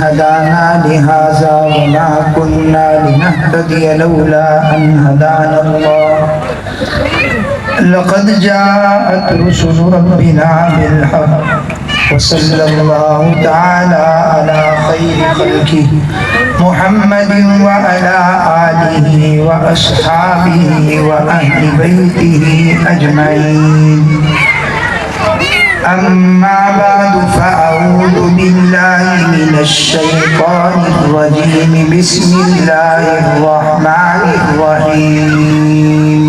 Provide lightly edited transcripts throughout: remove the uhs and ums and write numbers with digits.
هدانا لهذا وما كنا لنهتدي لولا أن هدانا الله لقد جاءت رسل ربنا بالحق وصلى الله تعالى على خير خلقه محمد وعلى آله وأصحابه وأهل بيته أجمعين أما بعد فأعوذ بالله من الشيطان الرجيم بسم الله الرحمن الرحيم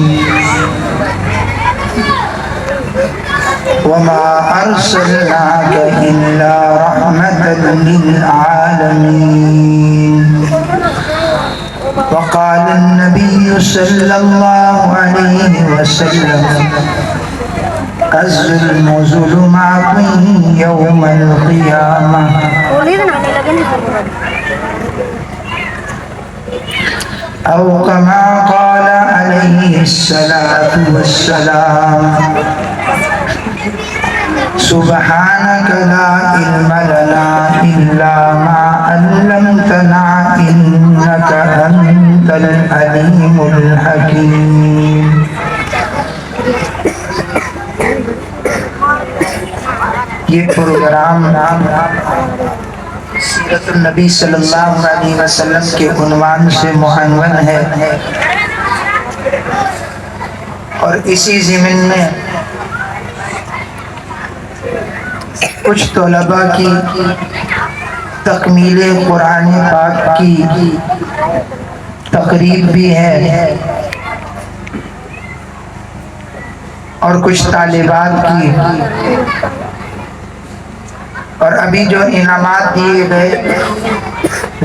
وما أرسلناك إلا رحمة للعالمين وقال النبي صلى الله عليه وسلم الظلم ظلمات يوم القيامة أو كما قال عليه الصلاة والسلام سبحانك لا علم لنا إلا ما علمتنا إنك أنت العليم الحكيم یہ پروگرام سیرت النبی صلی اللہ علیہ وسلم کے عنوان سے معنون ہے اور اسی ضمن میں کچھ طلباء کی تکمیل قرآن پاک کی تقریب بھی ہے اور کچھ طالبات کی اور ابھی جو انعامات دیے گئے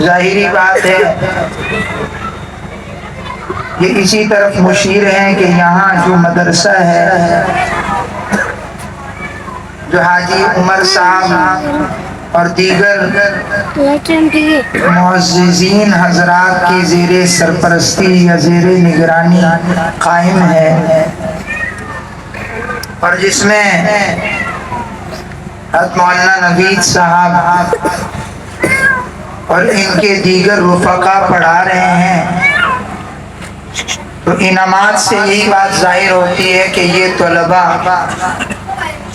ظاہری بات ہے یہ اسی طرف مشیر ہیں کہ یہاں جو مدرسہ ہے جو حاجی عمر صاحب اور دیگر معززین حضرات کی زیر سرپرستی یا زیر نگرانی قائم ہے اور جس میں حضرت مولانا نوید صاحب اور ان کے دیگر رفقا پڑھا رہے ہیں تو انعامات سے یہی بات ظاہر ہوتی ہے کہ یہ طلباء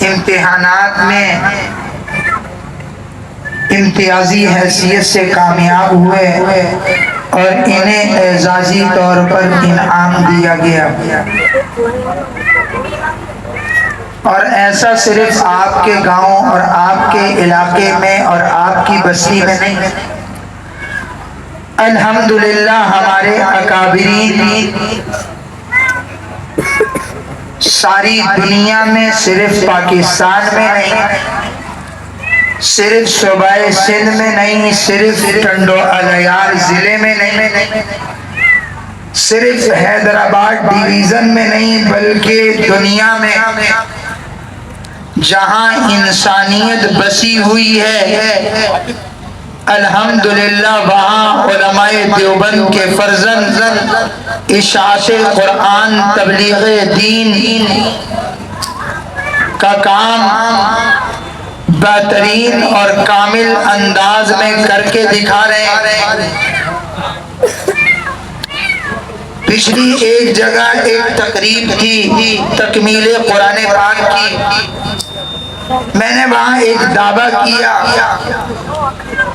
امتحانات میں امتیازی حیثیت سے کامیاب ہوئے اور انہیں اعزازی طور پر انعام دیا گیا اور ایسا صرف آپ کے گاؤں اور آپ کے علاقے میں اور آپ کی بستی میں نہیں، الحمدللہ ہمارے اکابرین ساری دنیا میں صرف پاکستان میں نہیں، صرف صوبہ سندھ میں نہیں، صرف ٹنڈو الیار ضلع میں نہیں، صرف حیدرآباد ڈویژن میں نہیں، بلکہ دنیا میں جہاں انسانیت بسی ہوئی ہے الحمدللہ وہاں علماء دیوبند کے فرزند اشاعت قرآن تبلیغ دین کا کام بہترین اور کامل انداز میں کر کے دکھا رہے ہیں۔ پچھلی ایک جگہ ایک تقریب تھی تکمیل قرآن پاک کی، میں نے وہاں ایک دعویٰ کیا،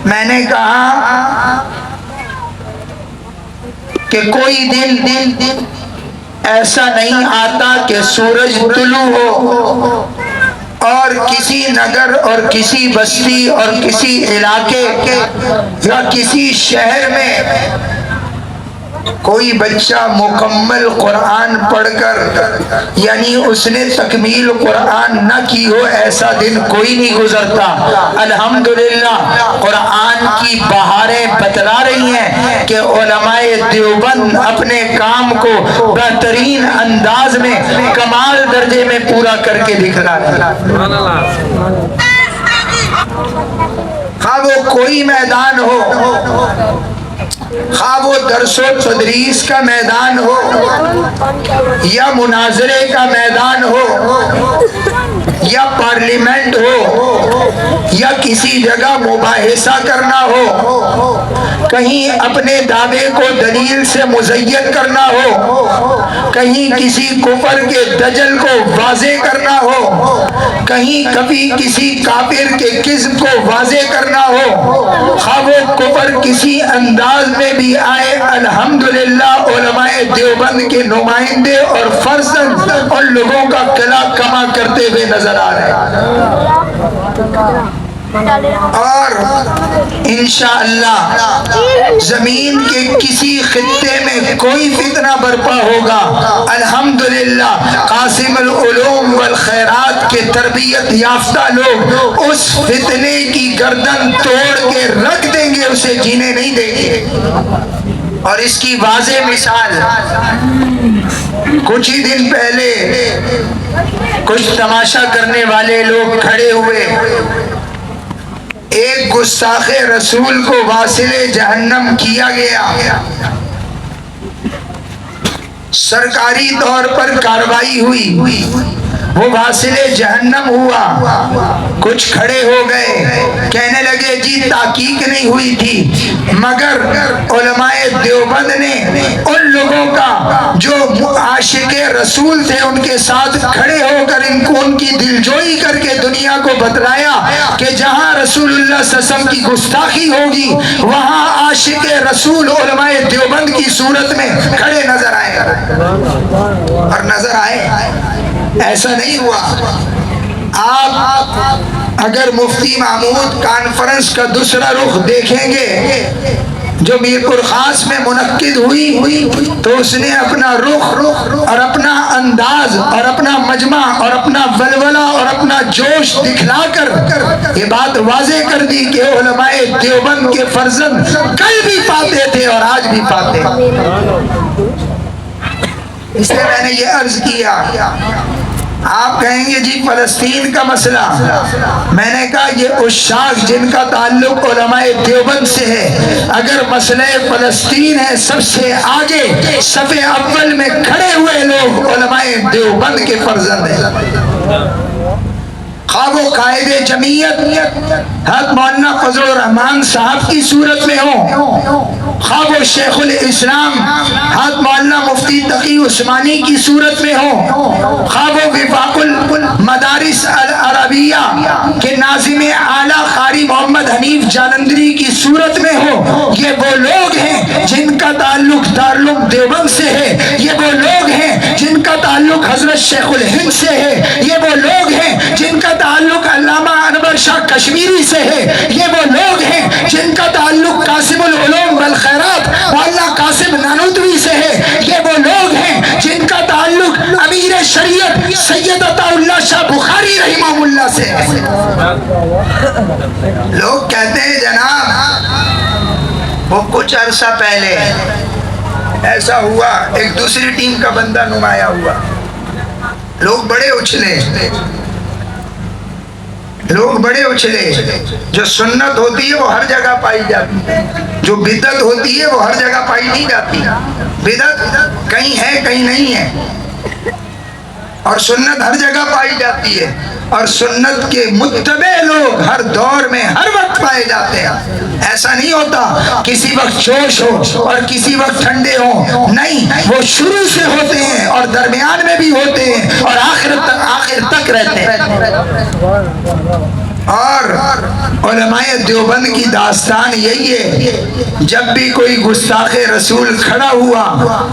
میں نے کہا کہ کوئی دن ایسا نہیں آتا کہ سورج طلوع ہو اور کسی نگر اور کسی بستی اور کسی علاقے یا کسی شہر میں کوئی بچہ مکمل قرآن پڑھ کر یعنی اس نے تکمیل قرآن نہ کی ہو، ایسا دن کوئی نہیں گزرتا۔ الحمدللہ قرآن کی بہاریں بتلا رہی ہیں کہ علماء دیوبند اپنے کام کو بہترین انداز میں کمال درجے میں پورا کر کے دکھلا رہے ہیں۔ خواہ وہ کوئی میدان ہو، خواہ وہ درس و تدریس کا میدان ہو یا مناظرے کا میدان ہو یا پارلیمنٹ ہو یا کسی جگہ مباحثہ کرنا ہو، کہیں اپنے دعوے کو دلیل سے مزین کرنا ہو، کہیں کسی کفر کے دجل کو واضح کرنا ہو، کہیں کبھی کسی کافر کے کذب کو واضح کرنا ہو، خواہ وہ کفر کسی انداز میں بھی آئے، الحمدللہ علماء دیوبند کے نمائندے اور فرزند ان لوگوں کا کلا کما کرتے ہوئے نظر آ رہے ہیں۔ اور انشاءاللہ زمین کے کسی خطے میں کوئی فتنہ برپا ہوگا، الحمدللہ قاسم العلوم والخیرات کے تربیت یافتہ لوگ اس فتنے کی گردن توڑ کے رکھ دیں گے، اسے جینے نہیں دیں گے۔ اور اس کی واضح مثال کچھ ہی دن پہلے کچھ تماشا کرنے والے لوگ کھڑے ہوئے، ایک گستاخ رسول کو واصل جہنم کیا گیا، سرکاری طور پر کارروائی ہوئی، وہ واصل جہنم ہوا۔ کچھ کھڑے ہو گئے کہنے لگے جی تحقیق نہیں ہوئی تھی، مگر علماء دیوبند نے ان لوگوں کا جو عاشق رسول تھے ان کے ساتھ کھڑے ہو کر ان کی دلجوئی کر کے دنیا کو بتلایا کہ جہاں رسول اللہ صلی اللہ علیہ وسلم کی گستاخی ہوگی وہاں عاشق رسول علماء دیوبند کی صورت میں کھڑے نظر آئے، اور نظر آئے۔ ایسا نہیں ہوا۔ آپ اگر مفتی محمود کانفرنس کا دوسرا رخ دیکھیں گے جو میرپور خاص میں منعقد ہوئی تو اس نے اپنا رخ اور اپنا انداز اور اپنا مجمع اور اپنا ولولہ اور اپنا جوش دکھلا کر یہ بات واضح کر دی کہ علماء دیوبند کے فرزند کل بھی پاتے تھے اور آج بھی پاتے۔ اس لیے میں نے یہ عرض کیا، آپ کہیں گے جی فلسطین کا مسئلہ، میں نے کہا یہ عشاق جن کا تعلق علماء دیوبند سے ہے، اگر مسئلہ فلسطین ہے سب سے آگے صف اول میں کھڑے ہوئے لوگ علماء دیوبند کے فرزند ہیں، خواہ وہ قائد جمعیت حضرت مولانا فضل الرحمان صاحب کی صورت میں ہوں، خواہ وہ شیخ الاسلام حضرت مولانا مفتی تقی عثمانی کی صورت میں ہوں، خواہ وہ وفاق المدارس العربیہ کے ناظم اعلیٰ قاری محمد حنیف جالندری کی صورت میں ہو، یہ وہ لوگ ہیں جن کا تعلق دارالعلوم دیوبند سے ہے، یہ وہ لوگ ہیں جن کا تعلق حضرت شیخ الہند سے ہے، یہ وہ لوگ ہیں جن کا تعلق علامہ انور شاہ کشمیری سے ہے، یہ وہ لوگ ہیں جن کا تعلق قاسم العلوم والخیرات مولانا قاسم نانوتوی سے ہے، یہ وہ لوگ ہیں جن کا تعلق امیر شریعت سید عطا اللہ شاہ بخاری رحمہ اللہ سے ہے۔ لوگ کہتے ہیں جناب وہ کچھ عرصہ پہلے ایسا ہوا، ایک دوسری ٹیم کا بندہ نمایاں ہوا، لوگ بڑے اچھلے، جو سنت ہوتی ہے وہ ہر جگہ پائی جاتی ہے، جو بدعت ہوتی ہے وہ ہر جگہ پائی نہیں جاتی، بدعت کہیں ہے کہیں نہیں ہے، اور سنت ہر جگہ پائی جاتی ہے، اور سنت کے متبع لوگ ہر دور میں ہر وقت پائے جاتے ہیں۔ ایسا نہیں ہوتا کسی وقت جوش ہو اور کسی وقت ٹھنڈے ہوں، نہیں، وہ شروع سے ہوتے ہیں اور درمیان میں بھی ہوتے ہیں اور آخر تک رہتے ہیں۔ اور علماء دیوبند کی داستان یہی ہے، جب بھی کوئی گستاخ رسول کھڑا ہوا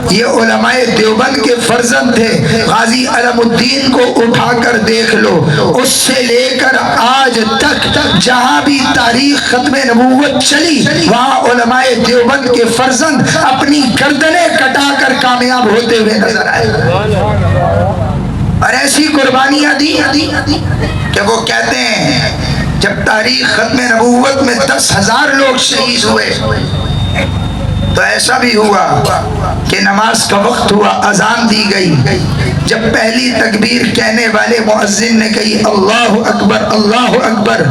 یہ علماء دیوبند کے فرزند تھے، غازی علم الدین کو اٹھا کر دیکھ لو، اس سے لے کر آج تک جہاں بھی تاریخ ختم نبوت چلی وہاں علماء دیوبند کے فرزند اپنی گردنیں کٹا کر کامیاب ہوتے ہوئے نظر آئے، اور ایسی قربانیاں دی کہ وہ کہتے ہیں جب تاریخ ختم نبوت میں 10,000 لوگ شہید ہوئے تو ایسا بھی ہوا کہ نماز کا وقت ہوا، اذان دی گئی، جب پہلی تکبیر کہنے والے مؤذن نے کہی اللہ اکبر اللہ اکبر،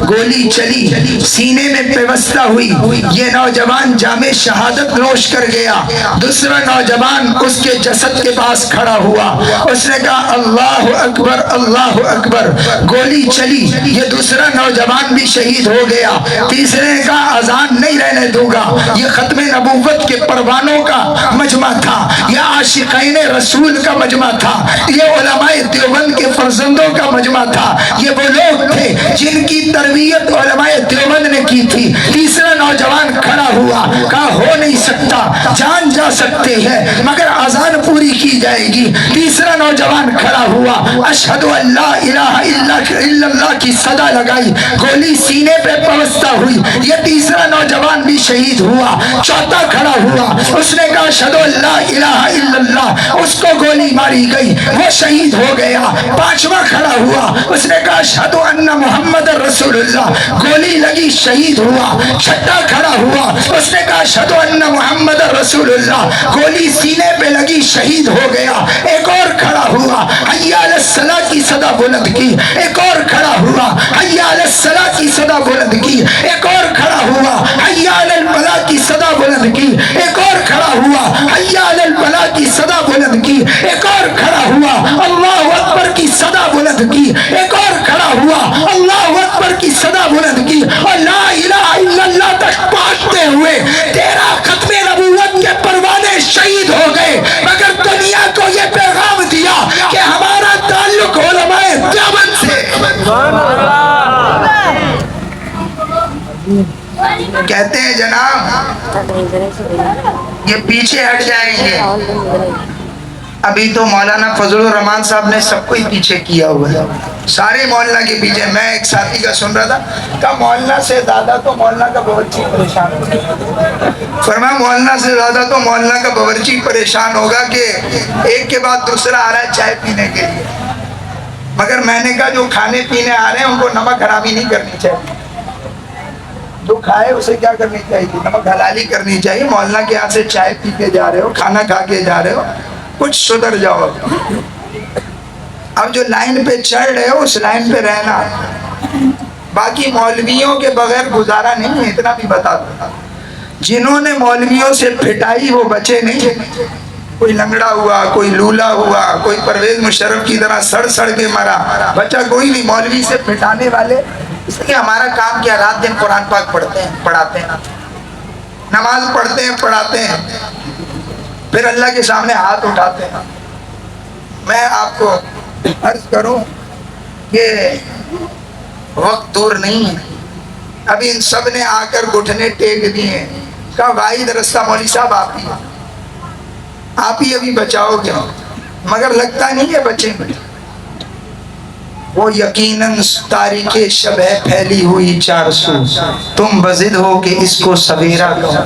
گولی چلی، سینے میں پیوستہ ہوئی، یہ نوجوان جام شہادت نوش کر گیا۔ دوسرا نوجوان اس کے جسد کے پاس کھڑا ہوا، اس نے کہا اللہ اکبر اللہ اکبر، گولی چلی، یہ دوسرا نوجوان بھی شہید ہو گیا۔ تیسرے نے کہا اذان نہیں رہنے دوں گا۔ یہ ختم نبوت کے پروانوں کا مجمع تھا، یہ عاشقین رسول کا مجمع تھا، یہ علماء دیوبند کے فرزندوں کا مجمع تھا، یہ وہ لوگ تھے جن کی تربیت علماء دیوبند نے کی تھی۔ تیسرا نوجوان کھڑا ہوا، کہا ہو نہیں سکتا، جان جا سکتے ہیں مگر اذان پوری کی جائے گی۔ تیسرا نوجوان کھڑا ہوا، اشہد ان لا الہ الا اللہ کی صدا لگائی، گولی سینے پہ پیوستہ ہوئی، یہ تیسرا نوجوان بھی شہید ہوا۔ چوتھا کھڑا ہوا، اس نے کہا اشہد ان لا الہ الا اللہ، اس کو گولی ماری گئی، وہ شہید ہو گیا۔ پانچواں کھڑا ہوا، اس نے کہا اشہد ان محمد رسول اللہ، گولی لگی شہید ہوا۔ چھٹا کھڑا ہوا، اس نے کہا اشہد ان محمد رسول اللہ، گولی سینے پہ لگی شہید ہو گیا۔ ایک اور کھڑا ہوا، حی علی الصلاۃ کی صدا بلند کی، ایک اور کھڑا ہوا، حی علی الصلاۃ کی صدا بلند کی، ایک اور کھڑا ہوا، حی علی الفلاح کی صدا بلند کی، ایک اور کھڑا ہوا، حی علی الفلاح کی صدا بلند کی، ایک اور کھڑا ہوا، اللہ اکبر کی صدا بلند کی، ایک اور کھڑا ہوا، اللہ اکبر کی صدا بلند کی، اور لا الہ الا اللہ تک پہنچتے ہوئے 13 ختم نبوت کے پروانے شہید ہو گئے، مگر دنیا کو یہ پیغام دیا کہ ہمارا تعلق علماء دیوبند سے۔ کہتے ہیں جناب یہ پیچھے ہٹ جائیں گے، ابھی تو مولانا فضل الرحمان صاحب نے سب کو ہی پیچھے کیا ہوا ہے، سارے مولانا کے پیچھے۔ میں ایک ساتھی کا سن رہا تھا کہ مولانا سے زیادہ تو مولانا کا باورچی پریشان ہوگا، فرمایا مولانا سے زیادہ تو مولانا کا باورچی پریشان ہوگا کہ ایک کے بعد دوسرا آ رہا ہے چائے پینے کے لیے، مگر میں نے کہا جو کھانے پینے آ رہے ہیں ان کو نمک حرامی نہیں کرنی چاہیے، جو کھائے اسے کیا کرنی چاہیے، نمک حلالی کرنی چاہیے۔ مولانا کے ہاتھ سے چائے پی کے جا رہے ہو، کھانا کھا کے جا رہے ہو، کچھ سدھر جاؤ۔ اب جو لائن پہ چڑھ رہے ہو اس لائن پہ رہنا، باقی مولویوں کے بغیر گزارا نہیں ہے، اتنا بھی بتا دو۔ جنہوں نے مولویوں سے پھٹائی وہ بچے نہیں، کوئی لنگڑا ہوا، کوئی لولا ہوا، کوئی پرویز مشرف کی طرح سڑ سڑ کے مرا، بچہ کوئی نہیں۔ مولوی سے پھٹانے والے، اس لیے ہمارا کام کیا، رات دن قرآن پاک پڑھتے ہیں پڑھاتے ہیں، نماز پڑھتے ہیں پڑھاتے ہیں، پھر اللہ کے سامنے ہاتھ اٹھاتے ہیں۔ میں آپ کو عرض کروں کہ وقت دور نہیں ہے، ابھی ان سب نے آ کر گھٹنے ٹیک دیے ہیں، کہا واحد رستہ مولوی صاحب آپ ہی ابھی بچاؤ گے، مگر لگتا نہیں ہے بچیں گے۔ وہ یقیناً تاریخ شب ہے پھیلی ہوئی 400، تم بضد ہو کہ اس کو سویرا کہو،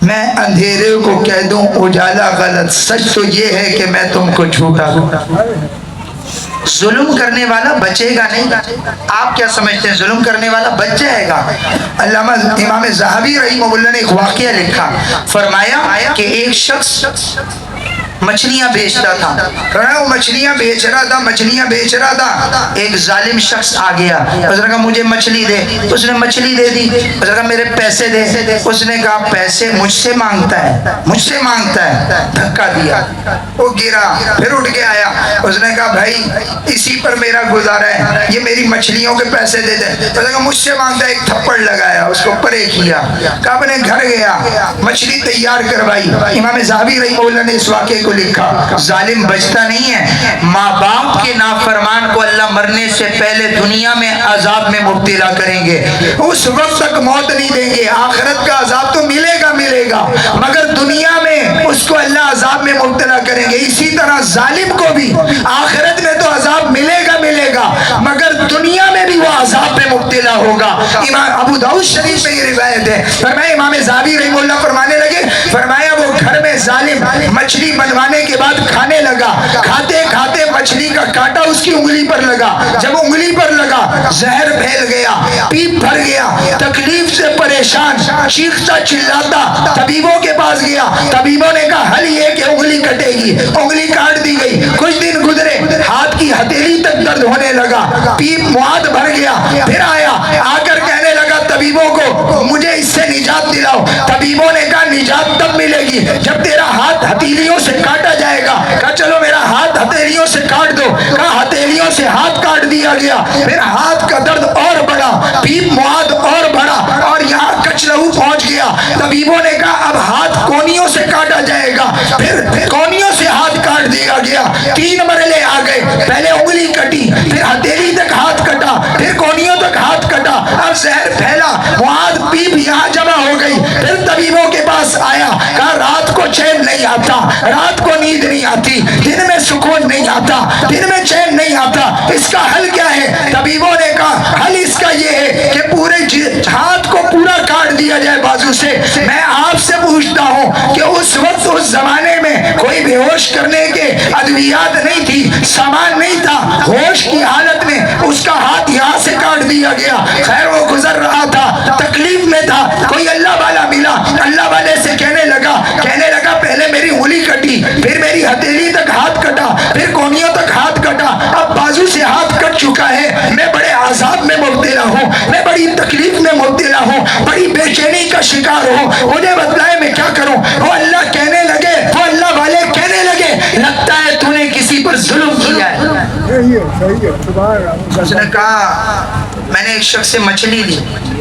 میں اندھیرے کو کہہ دوں اجالا غلط، سچ تو یہ ہے کہ میں تم کو جھوٹا کہوں۔ ظلم کرنے والا بچے گا نہیں، آپ کیا سمجھتے ہیں ظلم کرنے والا بچ جائے گا؟ علامہ امام ذہبی رحمہ اللہ نے ایک واقعہ لکھا، فرمایا کہ ایک شخص مچھلیاں بیچتا تھا، وہ مچھلیاں بیچ رہا تھا، ایک ظالم شخص آ گیا، اس نے کہا مجھے مچھلی دے، اس نے مچھلی دے دی، اس نے کہا میرے پیسے دے، اس نے کہا پیسے مجھ سے مانگتا ہے، دھکا دیا، وہ گرا، پھر اٹھ کے آیا، اس نے کہا بھائی اسی پر میرا گزارا ہے، یہ میری مچھلیوں کے پیسے دے دے، اس نے کہا مجھ سے مانگتا ہے، ایک تھپڑ لگایا، اس کو پرے کیا، کہا اپنے گھر گیا، مچھلی تیار کروائی۔ امام ذہبی رحمہ اللہ نے اس واقعے کو لکھا، ظالم بچتا نہیں ہے، ماں باپ کے نافرمان کو اللہ مرنے سے پہلے دنیا میں عذاب میں مبتلا کریں گے، اس وقت تک موت نہیں دیں گے، آخرت کا عذاب تو ملے گا مگر دنیا میں اس کو اللہ عذاب میں مبتلا کریں گے۔ اسی طرح ظالم کو بھی آخرت میں تو عذاب ملے گا مگر دنیا میں بھی وہ عذاب میں مبتلا ہوگا۔ امام ابو داؤد شریف میں یہ روایت ہے، فرمایا امام ذہبی رحمہ اللہ فرمانے لگے، فرمایا وہ گھر میں میں ظالم مچھلی بنوانے کے بعد کھانے لگا، کھاتے کھاتے مچھلی کا کانٹا اس کی انگلی پر لگا، جب انگلی پر لگا زہر پھیل گیا، پیپ بھر گیا، تکلیف سے پریشان چیختا چلاتا طبیبوں کے پاس گیا، طبیبوں نے کہا حل یہ کہ انگلی کٹے گی، انگلی کاٹ دی گئی، کچھ دن گزرے ہاتھ کی ہتھیلی تک درد ہونے لگا، پیپ معاد بھر گیا، پھر آیا آ کر کہنے لگا طبیبوں کو مجھے اس سے نجات دلاؤ، طبیبوں نے کہا نجات تب ملے گی جب تیرا ہاتھ ہتھیلیوں سے کاٹا جائے گا، کہا چلو میرا ہاتھ ہتھیلیوں سے کاٹ دو، کہا ہتھیلیوں سے ہاتھ کاٹ دیا گیا، پھر ہاتھ کا درد اور بڑھا، پیپ معاد اور بڑھا اور یہاں کچلہو پہنچ گیا، طبیبوں نے کہا اب ہاتھ کونیوں سے کاٹا جائے گا، پھر کونیوں سے ہاتھ کاٹ دیا گیا، 3 مرحلے آ گئے، پہلے انگلی کٹی، پھر ہتھیلی تک ہاتھ کٹا، پھر کونیوں تک ہاتھ کٹا، اب زہر پھیلا، معاد پیپ یہاں جمع ہو گئی، پھر طبیبوں کے پاس آیا، کہا رات کو چین نہیں آتا، رات کو نیند نہیں آتی، دن میں سکون نہیں آتا، دن میں چین نہیں آتا، اس کا حل کیا ہے؟ طبیبوں نے کہا حل اس کا یہ ہے کہ پورے ہاتھ کو پورا کاٹ دیا جائے بازو سے۔ میں آپ سے پوچھتا ہوں کہ اس وقت اس زمانے میں کوئی بے ہوش کرنے کے ادویات نہیں تھی، سامان نہیں تھا، ہوش کی حالت میں اس کا ہاتھ یہاں سے کاٹ دیا گیا، خیر وہ گزر رہا تھا، تکلیف میں تھا، کوئی اللہ والا ملا، اللہ والے سے کہنے لگا پہلے میری انگلی کٹی، پھر میری ہتھیلی تک ہاتھ کٹا، پھر کونیوں تک ہاتھ کٹا، اب بازو سے ہاتھ کٹ چکا ہے، میں بڑے عذاب میں مبتلا ہوں، میں بڑی تکلیف میں مبتلا ہوں، بڑی بے چینی کا شکار ہوں، مجھے بتلائے میں کیا کروں؟ وہ اللہ کہنے لگے، وہ اللہ والے کہنے لگے لگتا ہے تو نے کسی پر ظلم کیا ہے۔ اس نے کہا میں نے ایک شخص سے مچھلی لی،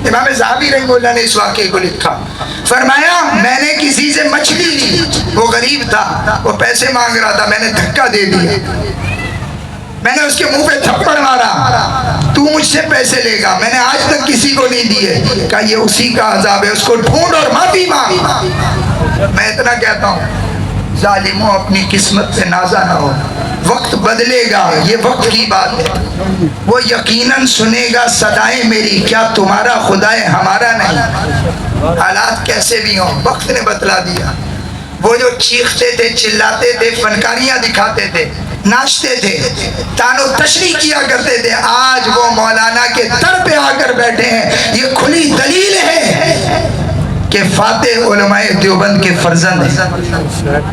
امام ذہبی رحمہ اللہ نے اس واقعے کو لکھا، فرمایا میں نے کسی سے مچھلی لی، وہ غریب تھا، وہ پیسے مانگ رہا تھا، میں نے دھکا دے دیا، میں نے اس کے منہ پہ تھپڑ مارا، تو مجھ سے پیسے لے گا، میں نے آج تک کسی کو نہیں دیے، کہا یہ اسی کا عذاب ہے، اس کو ڈھونڈ اور معافی مانگ۔ میں اتنا کہتا ہوں ظالموں اپنی قسمت سے نازا نہ ہو، وقت بدلے گا، یہ وقت کی بات ہے، وہ یقیناً سنے گا صدائیں میری، کیا تمہارا خدا ہے ہمارا نہیں، حالات کیسے بھی ہوں وقت نے بتلا دیا۔ وہ جو چیختے تھے چلاتے تھے فنکاریاں دکھاتے تھے ناچتے تھے تانو تشریح کیا کرتے تھے، آج وہ مولانا کے در پہ آ کر بیٹھے ہیں، یہ کھلی دلیل ہے کہ فاتح علماء دیوبند کے فرزند ہیں۔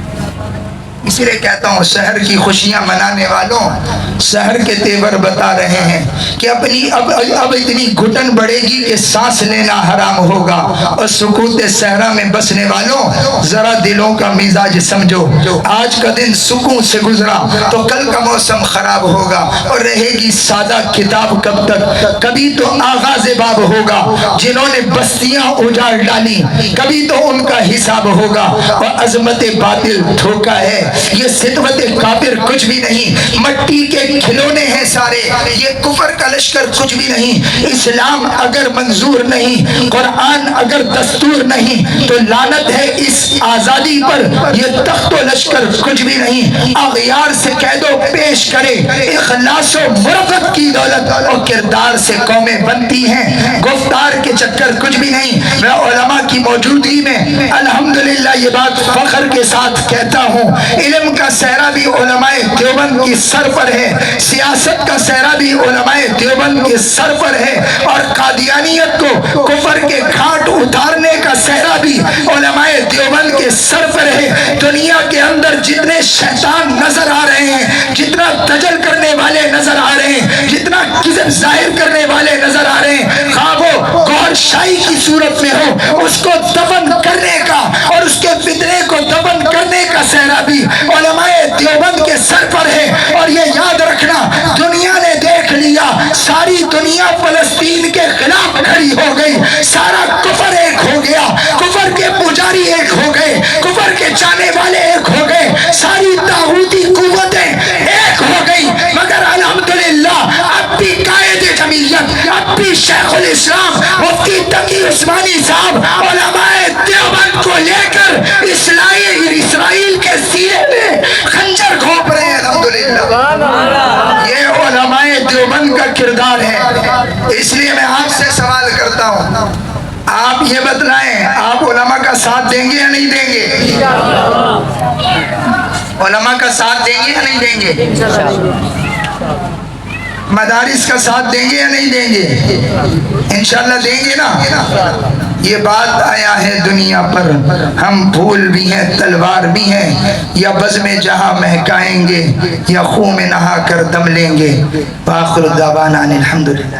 اسی لیے کہتا ہوں سحر کی خوشیاں منانے والوں سحر کے تیور بتا رہے ہیں کہ اپنی اب اتنی گھٹن بڑھے گی کہ سانس لینا حرام ہوگا، اور سکوت صحرا میں بسنے والوں ذرا دلوں کا مزاج سمجھو، آج کا دن سکون سے گزرا تو کل کا موسم خراب ہوگا، اور رہے گی سادہ کتاب کب تک، کبھی تو آغاز باب ہوگا، جنہوں نے بستیاں اجاڑ ڈالی کبھی تو ان کا حساب ہوگا، اور عظمت باطل دھوکا ہے، یہ صدوت کافر کچھ بھی نہیں، مٹی کے کھلونے ہیں سارے، یہ کفر کا لشکر کچھ بھی نہیں، اسلام اگر منظور نہیں، قرآن اگر دستور نہیں تو لعنت ہے اس آزادی پر، یہ تخت و لشکر کچھ بھی نہیں، اغیار سے کہہ دو پیش کرے اخلاص و مرفت کی دولت، اور کردار سے قومیں بنتی ہیں، گفتار کے چکر کچھ بھی نہیں۔ میں علماء کی موجودگی میں الحمدللہ یہ بات فخر کے ساتھ کہتا ہوں، علم کا صحرا بھی علماء دیوبند کی سر پر ہے، سیاست کا صحرا بھی علماء دیوبند کے سر پر ہے، اور قادیانیت کو کفر کے گھاٹ اتارنے کا صحرا بھی علماء دیوبند کے سر پر ہے۔ دنیا کے اندر جتنے شیطان نظر آ رہے ہیں، جتنا دجل کرنے والے نظر آ رہے ہیں، جتنا کذب ظاہر کرنے والے نظر آ رہے ہیں، خواہ وہ گور شاہی کی صورت میں ہو، اس کو دفن کرنے کا اور اس کے فتنے کو دفن کرنے کا صحرا بھی علماء دیوبند کے سر پر ہے۔ اور یہ یاد رکھنا دنیا نے دیکھ لیا، ساری دنیا فلسطین کے خلاف کھڑی ہو گئی، سارا کفر ایک ہو گیا، کفر کے پجاری ایک ہو گئے، کفر کے چاہنے والے ایک ہو گئے، ساری طاغوتی قوتیں ایک ہو گئی، مگر الحمدللہ اب بھی قائد جمعیت، اب بھی شیخ الاسلام مفتی تقی عثمانی صاحب علماء دیوبند کو لے کر اسرائیل کے سینے میں خنجر گھونپ رہے ہیں۔ الحمدللہ یہ علماء دیوبند کا کردار ہے۔ اس لیے میں آپ سے سوال کرتا ہوں، آپ یہ بتلائیں آپ علماء کا ساتھ دیں گے یا نہیں دیں گے؟ علماء کا ساتھ دیں گے یا نہیں دیں گے؟ مدارس کا ساتھ دیں گے یا نہیں دیں گے؟ انشاءاللہ دیں گے نا. یہ بات آیا ہے دنیا پر، ہم پھول بھی ہیں تلوار بھی ہیں، یا بزم جہاں مہکائیں گے یا خون میں نہا کر دم لیں گے. وآخر دعوانا الحمدللہ.